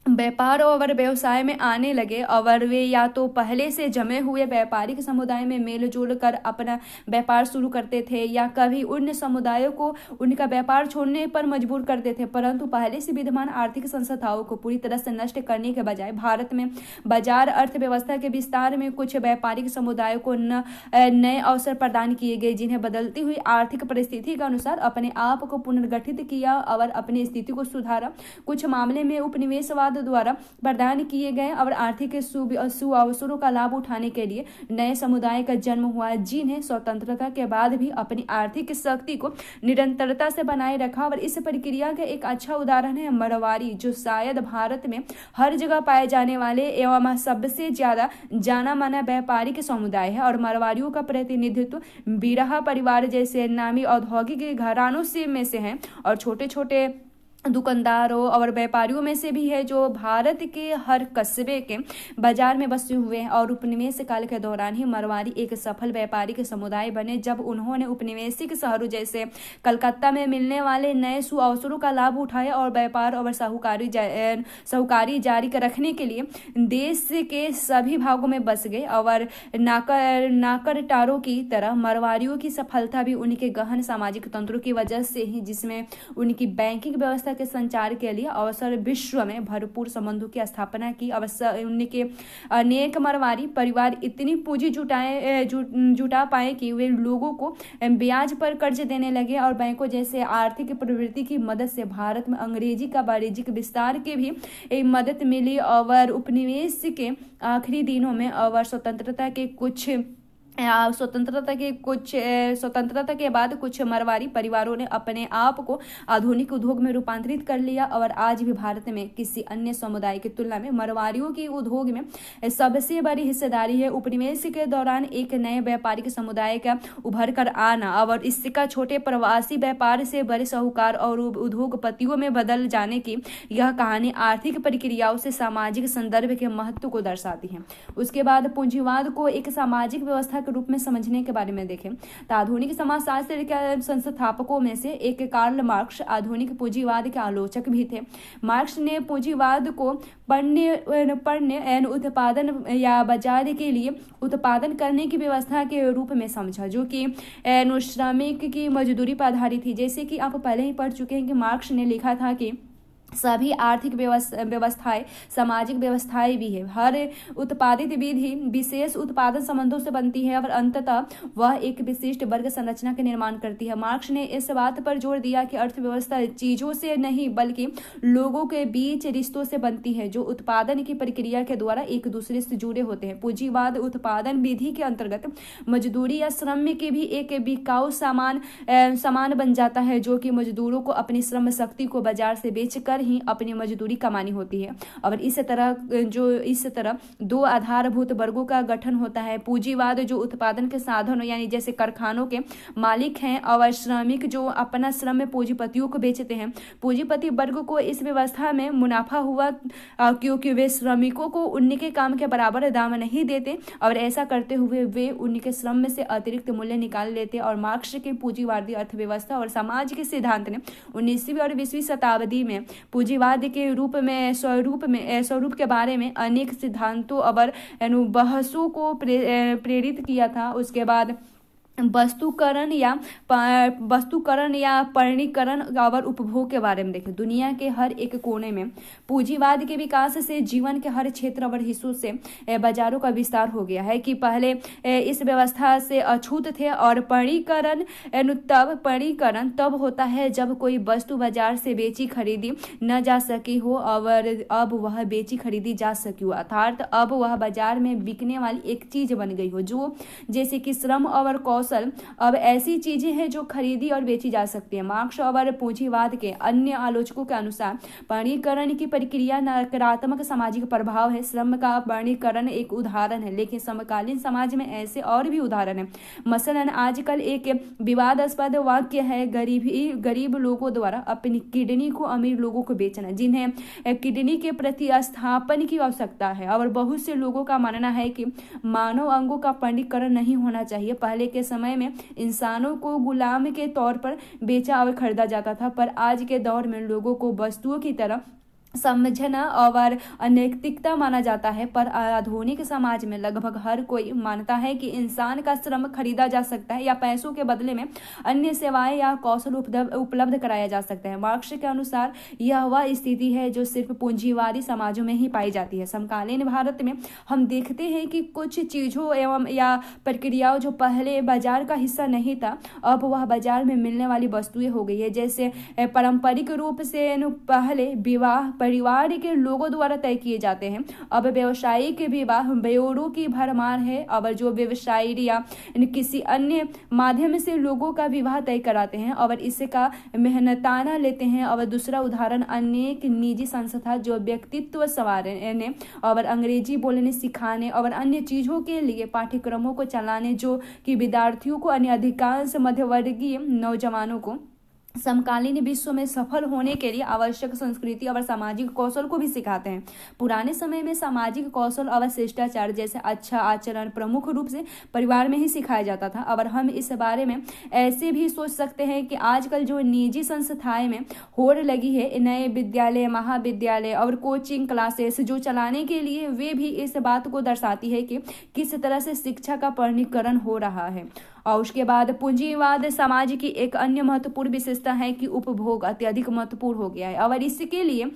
व्यापार और व्यवसाय में आने लगे और वे या तो पहले से जमे हुए व्यापारिक समुदाय में मेलजोल कर अपना व्यापार शुरू करते थे या कभी उन समुदायों को उनका व्यापार छोड़ने पर मजबूर करते थे, परंतु पहले से विद्यमान आर्थिक संस्थाओं को पूरी तरह से नष्ट करने के बजाय भारत में बाजार अर्थव्यवस्था के विस्तार में कुछ व्यापारिक समुदायों को नए अवसर प्रदान किए गए, जिन्हें बदलती हुई आर्थिक परिस्थिति के अनुसार अपने आप को पुनर्गठित किया और अपनी स्थिति को सुधारा। कुछ मामले में उपनिवेशवाद द्वारा प्रदान किए गए और आर्थिक अवसरों का लाभ उठाने के लिए नए समुदाय का जन्म हुआ, जिन्हें स्वतंत्रता के बाद भी अपनी आर्थिक शक्ति को निरंतरता से बनाए रखा। और इस प्रक्रिया का एक अच्छा उदाहरण है मरवाड़ी, जो शायद भारत में हर जगह पाए जाने वाले एवं सबसे ज्यादा जाना माना व्यापारिक समुदाय है। और मरवाड़ियों का प्रतिनिधित्व बिरहा परिवार जैसे नामी औद्योगिक घरानों में से है और छोटे छोटे दुकानदारों और व्यापारियों में से भी है, जो भारत के हर कस्बे के बाजार में बसे हुए हैं। और उपनिवेश काल के दौरान ही मरवाड़ी एक सफल व्यापारिक समुदाय बने, जब उन्होंने उपनिवेशिक शहरों जैसे कलकत्ता में मिलने वाले नए अवसरों का लाभ उठाया और व्यापार और साहूकारी जारी रखने के लिए देश के सभी भागों में बस गए। और नाकरटारों की तरह मरवाड़ियों की सफलता भी उनके गहन सामाजिक तंत्रों की वजह से ही, जिसमें उनकी बैंकिंग व्यवस्था के संचार के लिए अवसर विश्व में भरपूर संबंधों की स्थापना की। अवसर उनके अनेक मरवाड़ी परिवार इतनी पूंजी जुटा पाए कि वे लोगों को ब्याज पर कर्ज देने लगे और बैंकों जैसे आर्थिक प्रवृत्ति की मदद से भारत में अंग्रेजी का वाणिज्यिक विस्तार के भी मदद मिली। और उपनिवेश के आखिरी दिनों में और स्वतंत्रता के बाद कुछ मरवाड़ी परिवारों ने अपने आप को आधुनिक उद्योग में रूपांतरित कर लिया और आज भी भारत में किसी अन्य समुदाय की तुलना में मरवाड़ियों की उद्योग में सबसे बड़ी हिस्सेदारी है। उपनिवेश के दौरान एक नए व्यापारिक समुदाय का उभर कर आना और इसका छोटे प्रवासी व्यापार से बड़े साहूकार और उद्योगपतियों में बदल जाने की यह कहानी आर्थिक प्रक्रियाओं से सामाजिक संदर्भ के महत्व को दर्शाती है। उसके बाद पूंजीवाद को एक सामाजिक व्यवस्था के रूप में समझने के बारे में देखें तो आधुनिक समाजशास्त्र के संस्थापकों में से एक कार्ल मार्क्स आधुनिक पूंजीवाद के आलोचक भी थे। मार्क्स ने पूंजीवाद को पण्य उत्पादन या बाजार के लिए उत्पादन करने की व्यवस्था के रूप में समझा, जो कि श्रमिक की मजदूरी पर आधारित थी। जैसे कि आप पहले ही पढ़ चुके हैं कि मार्क्स ने लिखा था कि सभी आर्थिक व्यवस्थाएं सामाजिक व्यवस्थाएं भी है। हर उत्पादित विधि विशेष उत्पादन संबंधों से बनती है और अंततः वह एक विशिष्ट वर्ग संरचना के निर्माण करती है। मार्क्स ने इस बात पर जोर दिया कि अर्थव्यवस्था चीजों से नहीं बल्कि लोगों के बीच रिश्तों से बनती है जो उत्पादन की प्रक्रिया के द्वारा एक दूसरे से जुड़े होते हैं। पूंजीवाद उत्पादन विधि के अंतर्गत मजदूरी या श्रम के भी एक बिकाऊ सामान बन जाता है, जो कि मजदूरों को अपनी श्रम शक्ति को बाजार से बेचकर ही अपनी मजदूरी कमानी होती है। और इस तरह दो आधारभूत वर्गों का गठन होता है। पूंजीवाद जो उत्पादन के साधनों यानी जैसे कारखानों के मालिक हैं और श्रमिक जो अपना श्रम पूंजीपतियों को बेचते हैं। पूंजीपति वर्ग को इस व्यवस्था में मुनाफा हुआ क्योंकि वे श्रमिकों को उनके काम के बराबर दाम नहीं देते और ऐसा करते हुए वे उनके श्रम में से अतिरिक्त मूल्य निकाल लेते। और मार्क्स के पूंजीवादी अर्थव्यवस्था और समाज के सिद्धांत ने 19वीं और 20वीं शताब्दी में पूंजीवाद के स्वरूप के बारे में अनेक सिद्धांतों और बहसों को प्रेरित किया था। उसके बाद वस्तुकरण या परिणीकरण और उपभोग के बारे में देखें। दुनिया के हर एक कोने में पूंजीवाद के विकास से जीवन के हर क्षेत्र और हिस्सों से बाजारों का विस्तार हो गया है कि पहले इस व्यवस्था से अछूत थे। और परिणीकरण तब होता है जब कोई वस्तु बाजार से बेची खरीदी न जा सकी हो और अब वह बेची खरीदी जा सकी हो, अर्थात अब वह बाजार में बिकने वाली एक चीज बन गई हो, जो जैसे कि श्रम और कौशल अब ऐसी चीजें हैं जो खरीदी और बेची जा सकती है। मार्क्स और पूंजीवाद के अन्य आलोचकों के अनुसार वर्गीकरण की प्रक्रिया नकारात्मक सामाजिक प्रभाव है। श्रम का वर्गीकरण एक उदाहरण है, लेकिन समकालीन समाज में ऐसे और भी उदाहरण है। मसलन आजकल एक विवादास्पद वाक्य है, गरीब लोगों द्वारा अपनी किडनी को अमीर लोगों को बेचना, जिन्हें किडनी के प्रतिस्थापन की आवश्यकता है। और बहुत से लोगों का मानना है कि मानव अंगों का वर्गीकरण नहीं होना चाहिए। पहले के समय में इंसानों को गुलाम के तौर पर बेचा और खरीदा जाता था, पर आज के दौर में लोगों को वस्तुओं की तरह समझना और अनैतिकता माना जाता है। पर आधुनिक समाज में लगभग हर कोई मानता है कि इंसान का श्रम खरीदा जा सकता है या पैसों के बदले में अन्य सेवाएं या कौशल उपलब्ध कराया जा सकता है। मार्क्स के अनुसार यह वह स्थिति है जो सिर्फ पूंजीवादी समाजों में ही पाई जाती है। समकालीन भारत में हम देखते हैं कि कुछ चीजों एवं या प्रक्रियाओं जो पहले बाजार का हिस्सा नहीं था, अब वह बाजार में मिलने वाली वस्तुएं हो गई है। जैसे पारंपरिक रूप से पहले विवाह परिवार के लोगों द्वारा तय किए जाते हैं, अब व्यवसायिक विवाह ब्योरों की भरमार है। अब जो व्यवसायी या किसी अन्य माध्यम से लोगों का विवाह तय कराते हैं और इसका मेहनताना लेते हैं। और दूसरा उदाहरण अनेक निजी संस्था जो व्यक्तित्व संवारने और अंग्रेजी बोलने सिखाने और अन्य चीजों के लिए पाठ्यक्रमों को चलाने, जो कि विद्यार्थियों को अन्य अधिकांश मध्यवर्गीय नौजवानों को समकालीन विश्व में सफल होने के लिए आवश्यक संस्कृति और सामाजिक कौशल को भी सिखाते हैं। पुराने समय में सामाजिक कौशल और शिष्टाचार जैसे अच्छा आचरण प्रमुख रूप से परिवार में ही सिखाया जाता था। और हम इस बारे में ऐसे भी सोच सकते हैं कि आजकल जो निजी संस्थाएं में होड़ लगी है, नए विद्यालय महाविद्यालय और कोचिंग क्लासेस जो चलाने के लिए, वे भी इस बात को दर्शाती है कि किस तरह से शिक्षा का वर्गीकरण हो रहा है। और उसके बाद पूंजीवाद समाज की एक अन्य महत्वपूर्ण विशेषता है कि उपभोग अत्यधिक महत्वपूर्ण हो गया है। और इसके लिए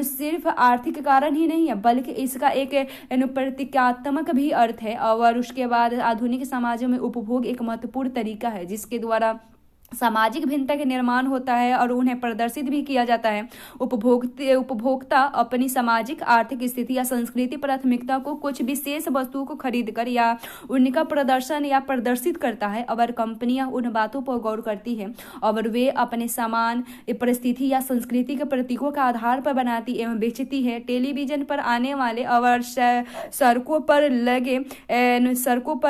सिर्फ आर्थिक कारण ही नहीं है, बल्कि इसका एक प्रतीकात्मक भी अर्थ है। और उसके बाद आधुनिक समाजों में उपभोग एक महत्वपूर्ण तरीका है जिसके द्वारा सामाजिक भिन्नता के निर्माण होता है और उन्हें प्रदर्शित भी किया जाता है। उपभोक्ता अपनी सामाजिक आर्थिक स्थिति या संस्कृति प्राथमिकता को कुछ विशेष वस्तुओं को खरीदकर या उनका प्रदर्शन या प्रदर्शित करता है। और कंपनियां उन बातों पर गौर करती है और वे अपने सामान परिस्थिति या संस्कृति के प्रतीकों का आधार पर बनाती एवं बेचती है। टेलीविजन पर आने वाले और सड़कों पर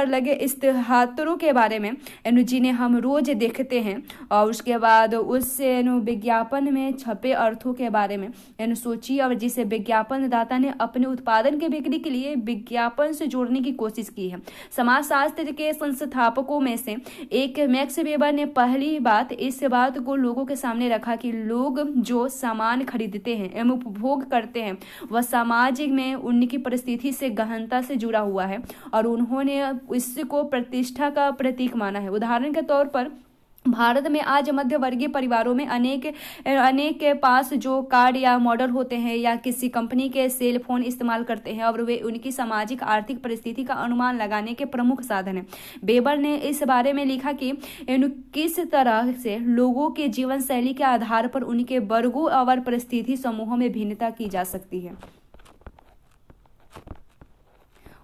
लगे इश्तेहारों के बारे में जिन्हें हम रोज देखते हैं, और उसके बाद उससे विज्ञापन में छपे अर्थों के बारे में सोचिए, और जिसे विज्ञापन दाता ने अपने उत्पादन के बिक्री के लिए विज्ञापन से जोड़ने की कोशिश की है। समाजशास्त्र के संस्थापकों में से एक मैक्स वेबर ने पहली बात इस बात को लोगों के सामने रखा कि लोग जो सामान खरीदते हैं एवं उपभोग करते हैं वह समाज में उनकी परिस्थिति से गहनता से जुड़ा हुआ है और उन्होंने इसको प्रतिष्ठा का प्रतीक माना है। उदाहरण के तौर पर भारत में आज मध्य वर्गीय परिवारों में अनेक अनेक के पास जो कार या मॉडल होते हैं या किसी कंपनी के सेल फोन इस्तेमाल करते हैं और वे उनकी सामाजिक आर्थिक परिस्थिति का अनुमान लगाने के प्रमुख साधन हैं। वेबर ने इस बारे में लिखा कि किस तरह से लोगों के जीवन शैली के आधार पर उनके वर्गों और परिस्थिति समूहों में भिन्नता की जा सकती है।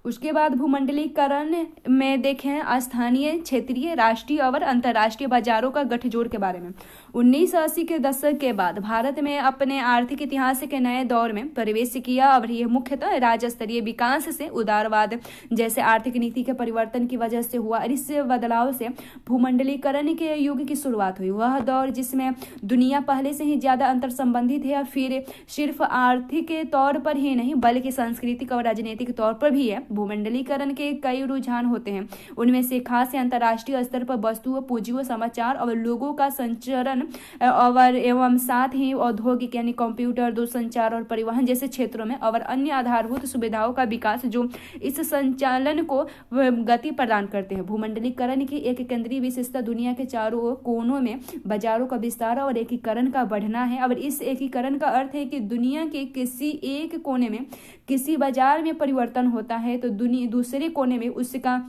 उसके बाद भूमंडलीकरण में देखें स्थानीय, क्षेत्रीय, राष्ट्रीय और अंतर्राष्ट्रीय बाजारों का गठजोड़ के बारे में। 1980 के दशक के बाद भारत में अपने आर्थिक इतिहास के नए दौर में प्रवेश किया और यह मुख्यतः राज्य स्तरीय विकास से उदारवाद जैसे आर्थिक नीति के परिवर्तन की वजह से हुआ। इस बदलाव से भूमंडलीकरण के युग की शुरुआत हुई। वह दौर जिसमें दुनिया पहले से ही ज्यादा अंतर संबंधित है और फिर सिर्फ आर्थिक तौर पर ही नहीं बल्कि सांस्कृतिक और राजनीतिक तौर पर भी है। भूमंडलीकरण के कई रुझान होते हैं, उनमें से खास अंतर्राष्ट्रीय स्तर पर वस्तुओं, पूंजियों, समाचार और लोगों का संचरण और एवं साथ ही औद्योगिक यानी कंप्यूटर, दूरसंचार और परिवहन जैसे क्षेत्रों में और अन्य आधारभूत सुविधाओं का विकास जो इस संचालन को गति प्रदान करते हैं। भूमंडलीकरण की एक केंद्रीय विशेषता दुनिया के चारों कोनों में बाजारों का विस्तार और एकीकरण का बढ़ना है। और इस एकीकरण का अर्थ है कि दुनिया के किसी एक कोने में किसी बाजार में परिवर्तन होता है तो दूसरे कोने में उसका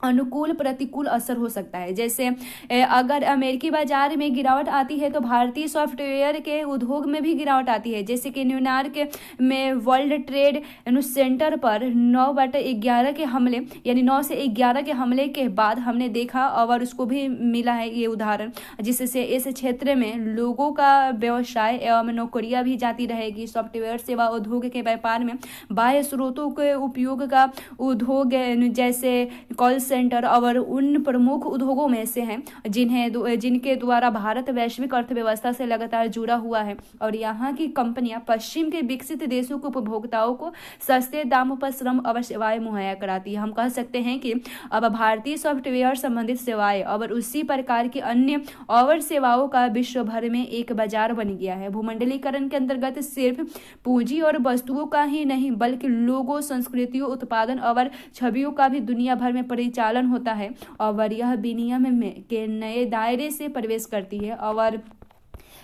अनुकूल प्रतिकूल असर हो सकता है। जैसे अगर अमेरिकी बाजार में गिरावट आती है तो भारतीय सॉफ्टवेयर के उद्योग में भी गिरावट आती है। जैसे कि न्यूयॉर्क में वर्ल्ड ट्रेड सेंटर पर 9/11 के हमले यानी 9 से 11 के हमले के बाद हमने देखा और उसको भी मिला है ये उदाहरण, जिससे इस क्षेत्र में लोगों का व्यवसाय एवं नौकरियां भी जाती रहेगी। सॉफ्टवेयर सेवा उद्योग के व्यापार में बाह्य स्रोतों के उपयोग का उद्योग जैसे कॉल सेंटर और उन प्रमुख उद्योगों में से हैं जिनके द्वारा भारत वैश्विक अर्थव्यवस्था से लगातार जुड़ा हुआ है। और यहाँ की कंपनियां पश्चिम के विकसित देशों के उपभोक्ताओं को सस्ते दामों पर श्रम और सेवाएं मुहैया कराती है। हम कह सकते हैं कि अब भारतीय सॉफ्टवेयर संबंधित सेवाएं और उसी प्रकार की अन्य और सेवाओं का विश्व भर में एक बाजार बन गया है। भूमंडलीकरण के अंतर्गत सिर्फ पूंजी और वस्तुओं का ही नहीं बल्कि लोगों, संस्कृतियों, उत्पादन और छवियों का भी दुनिया भर में परिचालन होता है और यह विनिमय में के नए दायरे से प्रवेश करती है और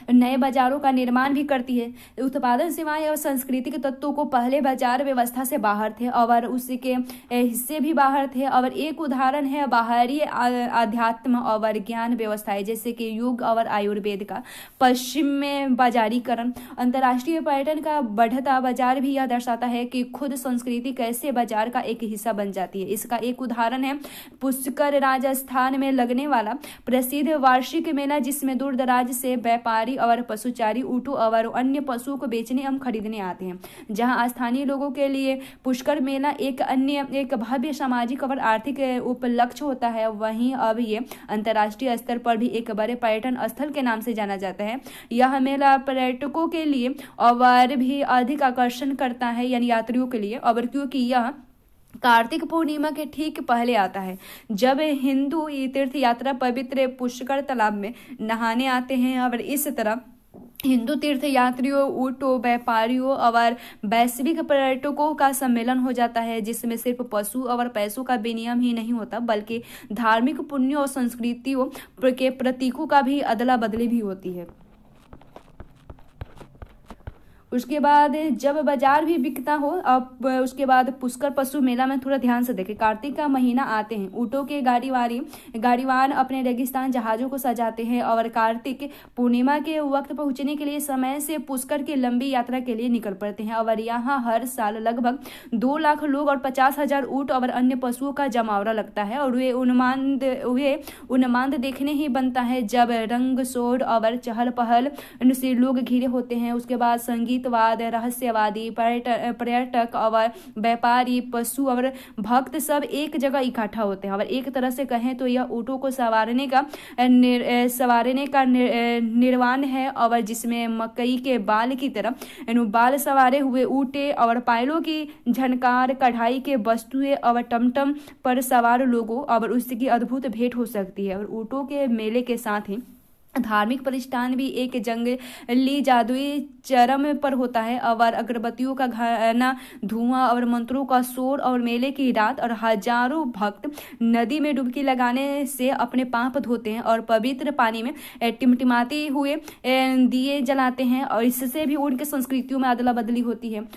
नए बाजारों का निर्माण भी करती है। उत्पादन सेवाएं और सांस्कृतिक तत्वों को पहले बाजार व्यवस्था से बाहर थे और उसी के हिस्से भी बाहर थे। और एक उदाहरण है बाहरी आध्यात्म और ज्ञान व्यवस्थाएं जैसे कि योग और आयुर्वेद का पश्चिम में बाजारीकरण। अंतर्राष्ट्रीय पर्यटन का बढ़ता बाजार भी यह दर्शाता है कि खुद संस्कृति कैसे बाजार का एक हिस्सा बन जाती है। इसका एक उदाहरण है पुष्कर, राजस्थान में लगने वाला प्रसिद्ध वार्षिक मेला जिसमें दूर दराज से व्यापारी और पशुचारी ऊँटों और अन्य पशुओं को बेचने एवं खरीदने आते हैं। जहां स्थानीय लोगों के लिए पुष्कर मेला एक भव्य सामाजिक और आर्थिक उपलक्ष्य होता है, वहीं अब ये अंतर्राष्ट्रीय स्तर पर भी एक बड़े पर्यटन स्थल के नाम से जाना जाता है। यह मेला पर्यटकों के लिए और भी अधिक आकर्षण करता है यानी यात्रियों के लिए, और क्योंकि यह कार्तिक पूर्णिमा के ठीक पहले आता है जब हिंदू तीर्थ यात्रा पवित्र पुष्कर तालाब में नहाने आते हैं। और इस तरह हिंदू तीर्थ यात्रियों, ऊँटों, व्यापारियों और वैश्विक पर्यटकों का सम्मेलन हो जाता है जिसमें सिर्फ पशु और पैसों का विनिमय ही नहीं होता बल्कि धार्मिक पुण्यों और संस्कृतियों के प्रतीकों का भी अदला बदली भी होती है। उसके बाद जब बाजार भी बिकता हो अब उसके बाद पुष्कर पशु मेला में थोड़ा ध्यान से देखें। कार्तिक का महीना आते हैं, ऊँटों के गाड़ीवान अपने रेगिस्तान जहाजों को सजाते हैं और कार्तिक पूर्णिमा के वक्त पहुंचने के लिए समय से पुष्कर की लंबी यात्रा के लिए निकल पड़ते हैं। और यहाँ हर साल लगभग 2 लाख लोग और 50,000 ऊँट और अन्य पशुओं का जमावड़ा लगता है। और वे उन्माद देखने ही बनता है जब रंग शोर और चहल पहल से लोग घिरे होते हैं। उसके बाद संगीत, रहस्यवादी, पर्यटक और व्यापारी, पशु और भक्त सब एक जगह इकट्ठा होते हैं। और एक तरह से कहें तो यह ऊँटों को सवारने का निर्वाण है और जिसमें मकई के बाल की तरह बाल सवारे हुए ऊँटे और पायलों की झनकार, कढ़ाई के वस्तुएं और टमटम पर सवार लोगों और उसकी अद्भुत भेंट हो सकती है। और ऊँटों के मेले के साथ ही धार्मिक प्रतिष्ठान भी एक जंगली जादुई चरम पर होता है और अगरबत्तियों का घना धुआं और मंत्रों का शोर और मेले की रात और हजारों भक्त नदी में डुबकी लगाने से अपने पाप धोते हैं और पवित्र पानी में टिमटिमाते हुए दिए जलाते हैं और इससे भी उनके संस्कृतियों में अदला बदली होती है।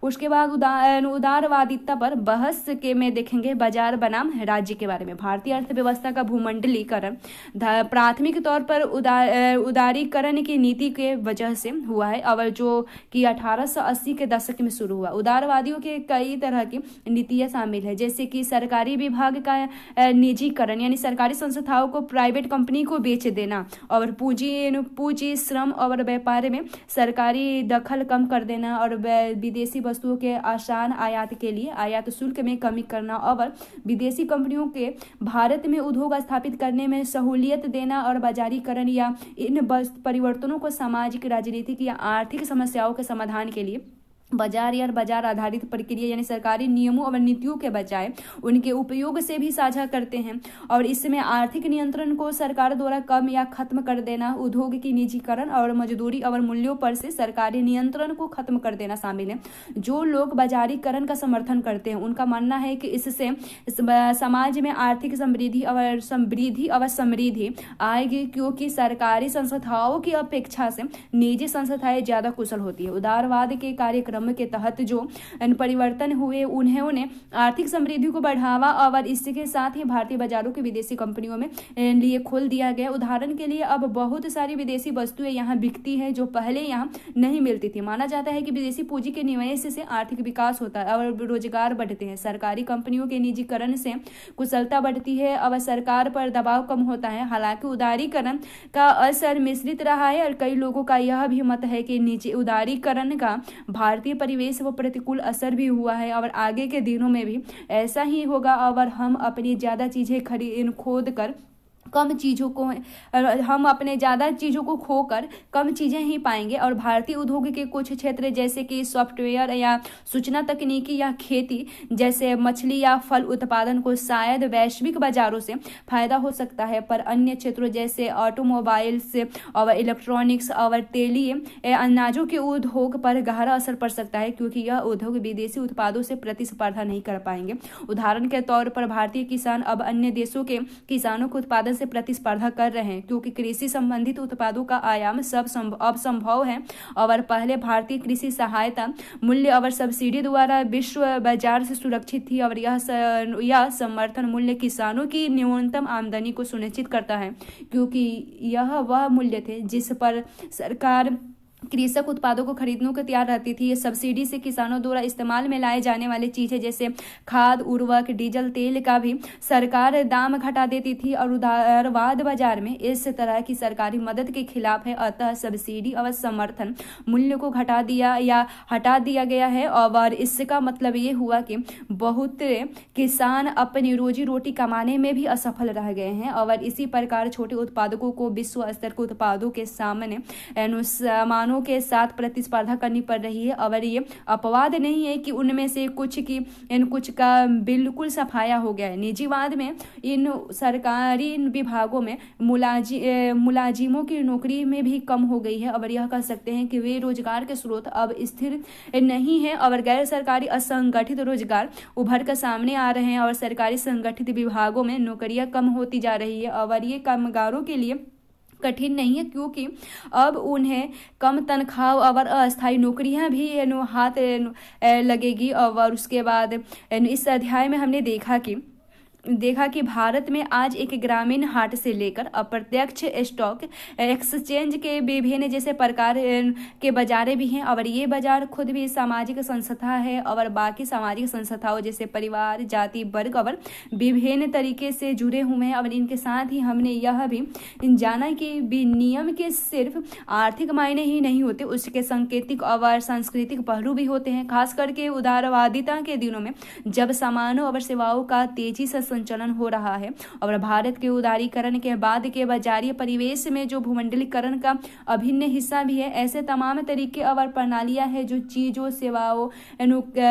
उसके बाद उदारवादिता पर बहस के में देखेंगे बाजार बनाम राज्य के बारे में। भारतीय अर्थव्यवस्था का भूमंडलीकरण प्राथमिक तौर पर उदारीकरण की नीति के वजह से हुआ है और जो कि 1880 के दशक में शुरू हुआ। उदारवादियों के कई तरह की नीतियां शामिल है, जैसे कि सरकारी विभाग का निजीकरण यानी सरकारी संस्थाओं को प्राइवेट कंपनी को बेच देना और पूंजी श्रम और व्यापार में सरकारी दखल कम कर देना और विदेशी वस्तुओं के आसान आयात के लिए आयात शुल्क में कमी करना और विदेशी कंपनियों के भारत में उद्योग स्थापित करने में सहूलियत देना और बाजारीकरण या इन परिवर्तनों को सामाजिक, राजनीतिक या आर्थिक समस्याओं के समाधान के लिए बाजार या बाजार आधारित प्रक्रिया यानी सरकारी नियमों और नीतियों के बजाय उनके उपयोग से भी साझा करते हैं और इसमें आर्थिक नियंत्रण को सरकार द्वारा कम या खत्म कर देना, उद्योग की निजीकरण और मजदूरी और मूल्यों पर से सरकारी नियंत्रण को खत्म कर देना शामिल है। जो लोग बाजारीकरण का समर्थन करते हैं उनका मानना है कि इससे समाज में आर्थिक समृद्धि और समृद्धि आएगी, क्योंकि सरकारी संस्थाओं की अपेक्षा से निजी संस्थाएं ज्यादा कुशल होती है। उदारवाद के कार्यक्रम के तहत जो परिवर्तन हुए उन्होंने आर्थिक समृद्धि को बढ़ावा और इसके साथ ही भारतीय बाजारों के विदेशी कंपनियों में लिए खोल दिया गया। उदाहरण के लिए अब बहुत सारी विदेशी वस्तुएं यहाँ बिकती हैं जो पहले यहाँ नहीं मिलती थी। माना जाता है कि विदेशी पूंजी के निवेश से आर्थिक विकास होता है और रोजगार बढ़ते हैं। सरकारी कंपनियों के निजीकरण से कुशलता बढ़ती है और सरकार पर दबाव कम होता है। हालांकि उदारीकरण का असर मिश्रित रहा है और कई लोगों का यह भी मत है कि निजी उदारीकरण का भारतीय परिवेश व प्रतिकूल असर भी हुआ है और आगे के दिनों में भी ऐसा ही होगा और हम अपनी ज्यादा चीजें खोद कर कम चीज़ों को हम अपने ज़्यादा चीज़ों को खोकर कम चीज़ें ही पाएंगे और भारतीय उद्योग के कुछ क्षेत्र जैसे कि सॉफ्टवेयर या सूचना तकनीकी या खेती जैसे मछली या फल उत्पादन को शायद वैश्विक बाजारों से फायदा हो सकता है, पर अन्य क्षेत्रों जैसे ऑटोमोबाइल्स और इलेक्ट्रॉनिक्स और तेलीय अनाजों के उद्योग पर गहरा असर पड़ सकता है, क्योंकि यह उद्योग विदेशी उत्पादों से प्रतिस्पर्धा नहीं कर पाएंगे। उदाहरण के तौर पर भारतीय किसान अब अन्य देशों के किसानों के उत्पादन से प्रतिस्पर्धा कर रहे हैं, क्योंकि कृषि संबंधित उत्पादों का आयाम अब संभव है और पहले भारतीय कृषि सहायता मूल्य और सब्सिडी द्वारा विश्व बाजार से सुरक्षित थी और यह समर्थन मूल्य किसानों की न्यूनतम आमदनी को सुनिश्चित करता है, क्योंकि यह वह मूल्य थे जिस पर सरकार कृषक उत्पादों को खरीदने को तैयार रहती थी। ये सब्सिडी से किसानों द्वारा इस्तेमाल में लाए जाने वाली चीजें जैसे खाद, उर्वरक, डीजल तेल का भी सरकार दाम घटा देती थी और उदारवाद बाजार में इस तरह की सरकारी मदद के खिलाफ है। अतः सब्सिडी और समर्थन मूल्य को हटा दिया गया है और इसका मतलब ये हुआ कि बहुत किसान अपनी रोजी रोटी कमाने में भी असफल रह गए हैं और इसी प्रकार छोटे उत्पादकों को विश्व स्तर के उत्पादों के सामने के साथ प्रतिस्पर्धा करनी पड़ रही है। और ये अपवाद नहीं है कि उनमें से कुछ का बिल्कुल सफाया हो गया है। निजीवाद में इन सरकारी विभागों में मुलाजिमों की नौकरी में भी कम हो गई है और यह कह सकते हैं कि वे रोजगार के स्रोत अब स्थिर नहीं है और गैर सरकारी असंगठित रोजगार उभर कर सामने आ रहे हैं और सरकारी संगठित विभागों में नौकरियां कम होती जा रही है और ये कामगारों के लिए कठिन नहीं है, क्योंकि अब उन्हें कम तनख्वाह और अस्थायी नौकरियां भी हाथ लगेगी। और उसके बाद इस अध्याय में हमने देखा कि भारत में आज एक ग्रामीण हाट से लेकर अप्रत्यक्ष स्टॉक एक्सचेंज के विभिन्न जैसे प्रकार के बाजारें भी हैं और ये बाजार खुद भी सामाजिक संस्था है और बाकी सामाजिक संस्थाओं जैसे परिवार, जाति, वर्ग और विभिन्न तरीके से जुड़े हुए हैं। और इनके साथ ही हमने यह भी जाना कि विनियम के सिर्फ आर्थिक मायने ही नहीं होते, उसके सांकेतिक और सांस्कृतिक पहलू भी होते हैं। खास करके उदारवादिता के दिनों में जब सामानों और सेवाओं का तेजी से संचलन हो रहा है। और भारत के उदारीकरण के बाद के बाजारीय परिवेश में जो भूमंडलीकरण का अभिन्न हिस्सा भी है, ऐसे तमाम तरीके और प्रणालियां हैं जो चीजों, सेवाओं,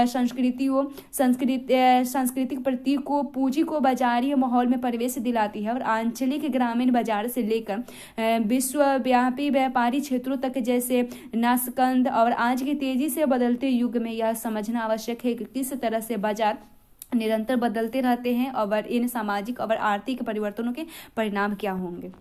संस्कृतियों, सांस्कृतिक प्रतीकों, पूंजी को बाजारीय माहौल में प्रवेश दिलाती है। और आंचलिक ग्रामीण बाजार से लेकर विश्वव्यापी व्यापारी क्षेत्रों तक जैसे नाशकंद और आज के तेजी से बदलते युग में यह समझना आवश्यक है कि किस तरह से बाजार निरंतर बदलते रहते हैं और इन सामाजिक और आर्थिक परिवर्तनों के परिणाम क्या होंगे।